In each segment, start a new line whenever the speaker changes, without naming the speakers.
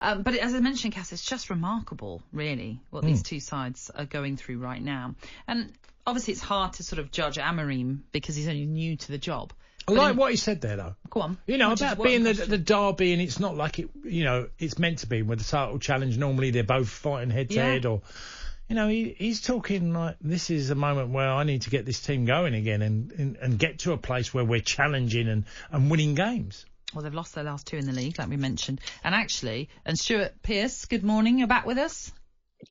But as I mentioned, Cass, it's just remarkable, really, what these two sides are going through right now. And obviously it's hard to sort of judge Amorim because he's only new to the job.
I like what he said there, though.
Go on.
About being the derby, and it's not like it, it's meant to be with the title challenge. Normally they're both fighting head to head, or, he's talking like this is a moment where I need to get this team going again and get to a place where we're challenging and winning games.
Well, they've lost their last two in the league, like we mentioned. And Stuart Pearce, good morning. You're back with us.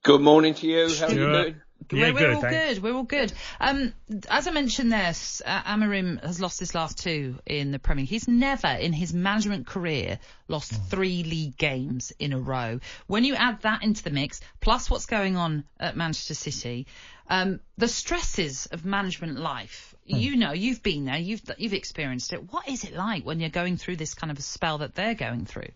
Good morning to you. How are you doing?
Yeah, we're all good. As I mentioned there, Amorim has lost his last two in the Premier League. He's never in his management career lost 3 league games in a row. When you add that into the mix, plus what's going on at Manchester City, the stresses of management life, you've been there, you've experienced it. What is it like when you're going through this kind of a spell that they're going through?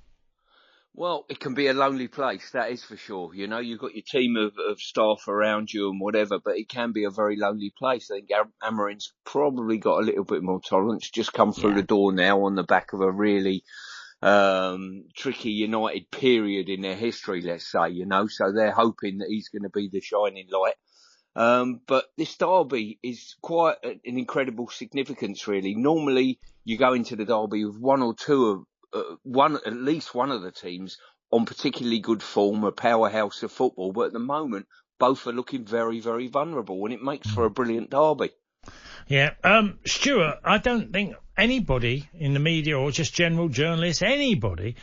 Well, it can be a lonely place, that is for sure. You've got your team of staff around you and whatever, but it can be a very lonely place. I think Amorim's probably got a little bit more tolerance, just come through the door now on the back of a really tricky United period in their history, let's say, so they're hoping that he's going to be the shining light. But this derby is quite an incredible significance, really. Normally, you go into the derby with one or two of at least one of the teams on particularly good form, a powerhouse of football. But at the moment, both are looking very, very vulnerable, and it makes for a brilliant derby.
Yeah. Stuart, I don't think anybody in the media or just general journalists, anybody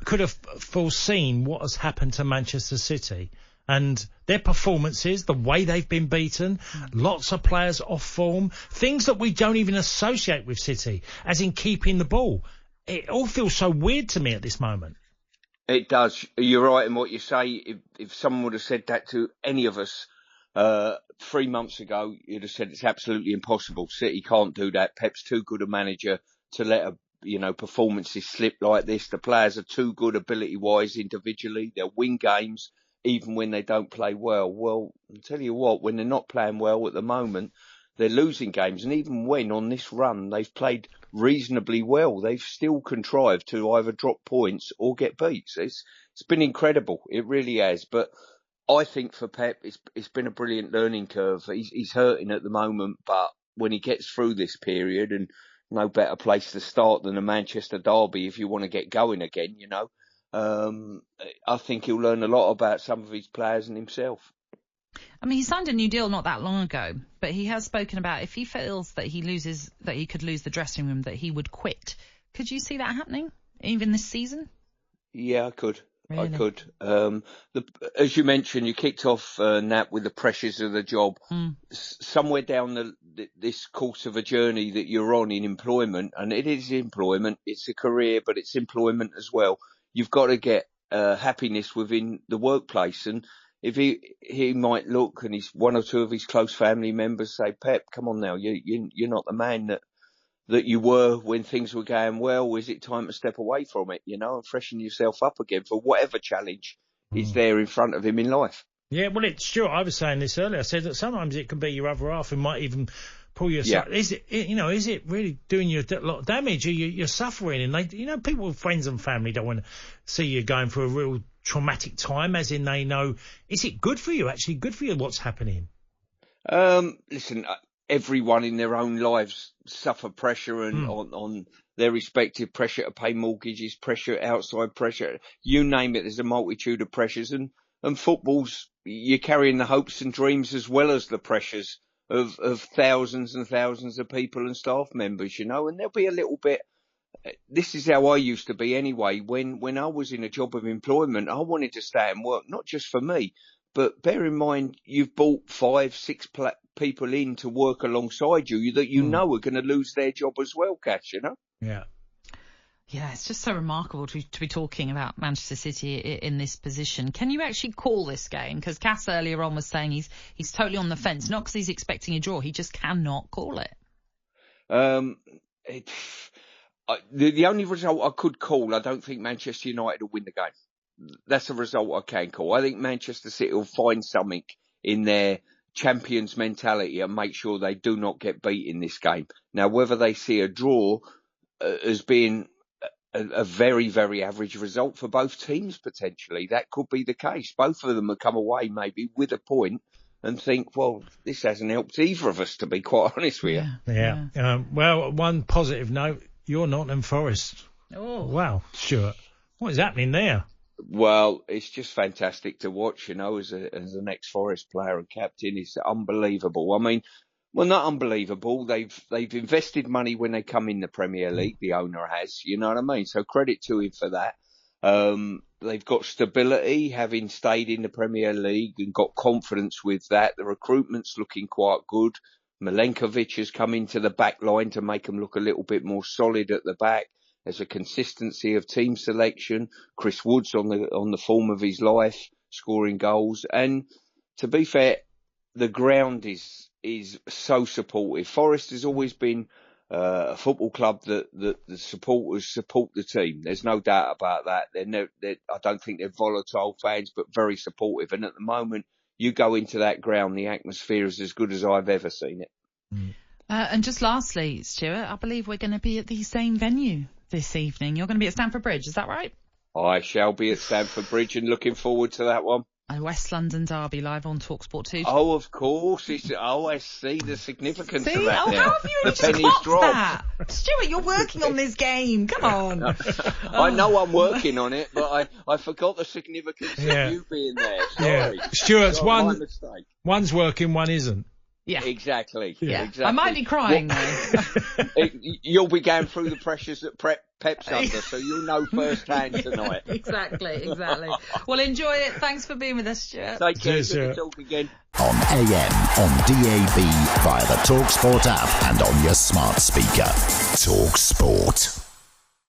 could have foreseen what has happened to Manchester City. And their performances, the way they've been beaten, lots of players off form, things that we don't even associate with City, as in keeping the ball. It all feels so weird to me at this moment.
It does. You're right in what you say. If someone would have said that to any of us 3 months ago, you'd have said it's absolutely impossible. City can't do that. Pep's too good a manager to let performances slip like this. The players are too good ability-wise individually. They'll win games even when they don't play well. Well, I'll tell you what, when they're not playing well at the moment, they're losing games. And even when on this run they've played reasonably well, they've still contrived to either drop points or get beats. It's been incredible. It really has. But I think for Pep, it's been a brilliant learning curve. He's hurting at the moment, but when he gets through this period, and no better place to start than a Manchester derby if you want to get going again, I think he'll learn a lot about some of his players and himself.
I mean, he signed a new deal not that long ago, but he has spoken about if he feels that he could lose the dressing room, that he would quit. Could you see that happening, even this season?
Yeah, I could.
Really?
I could. As you mentioned, you kicked off, Nat, with the pressures of the job. Somewhere down this course of a journey that you're on in employment, and it is employment, it's a career, but it's employment as well. You've got to get happiness within the workplace. And if he might look, and he's one or two of his close family members say, Pep, come on now, you're not the man that you were when things were going well. Is it time to step away from it, and freshen yourself up again for whatever challenge is there in front of him in life? Yeah,
well, Stuart, I was saying this earlier. I said that sometimes it can be your other half who might even pull you aside. Is it really doing you a lot of damage? You're suffering, and people, friends and family don't want to see you going through a real traumatic time, as in they know. Is it good for you, actually good for you, what's happening?
Listen, everyone in their own lives suffer pressure and on their respective pressure to pay mortgages, pressure, outside pressure, you name it. There's a multitude of pressures, and football's, you're carrying the hopes and dreams as well as the pressures of thousands and thousands of people and staff members, and there'll be a little bit. This is how I used to be anyway. When I was in a job of employment, I wanted to stay and work, not just for me, but bear in mind, you've brought 5-6 people in to work alongside you that are going to lose their job as well, Cash,
Yeah.
Yeah, it's just so remarkable to be talking about Manchester City in this position. Can you actually call this game? Because Cass earlier on was saying he's totally on the fence, not because he's expecting a draw, he just cannot call it.
The only result I could call, I don't think Manchester United will win the game. That's a result I can call. I think Manchester City will find something in their champions mentality and make sure they do not get beat in this game. Now, whether they see a draw as being a very, very average result for both teams, potentially. That could be the case. Both of them have come away maybe with a point and think, well, this hasn't helped either of us, to be quite honest with you.
Yeah. Well, one positive note, you're Nottingham Forest.
Oh.
Wow, Stuart. What is happening there?
Well, it's just fantastic to watch, as an ex-Forest player and captain. It's unbelievable. I mean, well, not unbelievable. They've invested money when they come in the Premier League. The owner has, you know what I mean? So credit to him for that. They've got stability, having stayed in the Premier League, and got confidence with that. The recruitment's looking quite good. Milenkovic has come into the back line to make them look a little bit more solid at the back. There's a consistency of team selection. Chris Wood's on the form of his life, scoring goals. And to be fair, the ground is so supportive. Forest has always been a football club that the supporters support the team. There's no doubt about that. I don't think they're volatile fans, but very supportive. And at the moment, you go into that ground, the atmosphere is as good as I've ever seen it.
And just lastly, Stuart, I believe we're going to be at the same venue this evening. You're going to be at Stamford Bridge, is that right?
I shall be at Stamford Bridge and looking forward to that one.
A West London derby live on talkSPORT 2.
Oh, of course. I see the significance of that.
Oh,
now.
how have you
the
just
pennies
clocked that? Stuart, you're working on this game. Come on.
I know I'm working on it, but I forgot the significance of you being there. Sorry.
Yeah. Stuart's
my mistake.
One's working, one isn't.
Yeah.
Exactly.
Yeah.
Exactly.
I might be crying though.
You'll be going through the pressures that Pep's under, so you'll know firsthand tonight.
Exactly. Well, enjoy it. Thanks for being with us, Stuart.
Take care. Good to talk again.
On AM, on DAB, via the talkSPORT app and on your smart speaker. talkSPORT.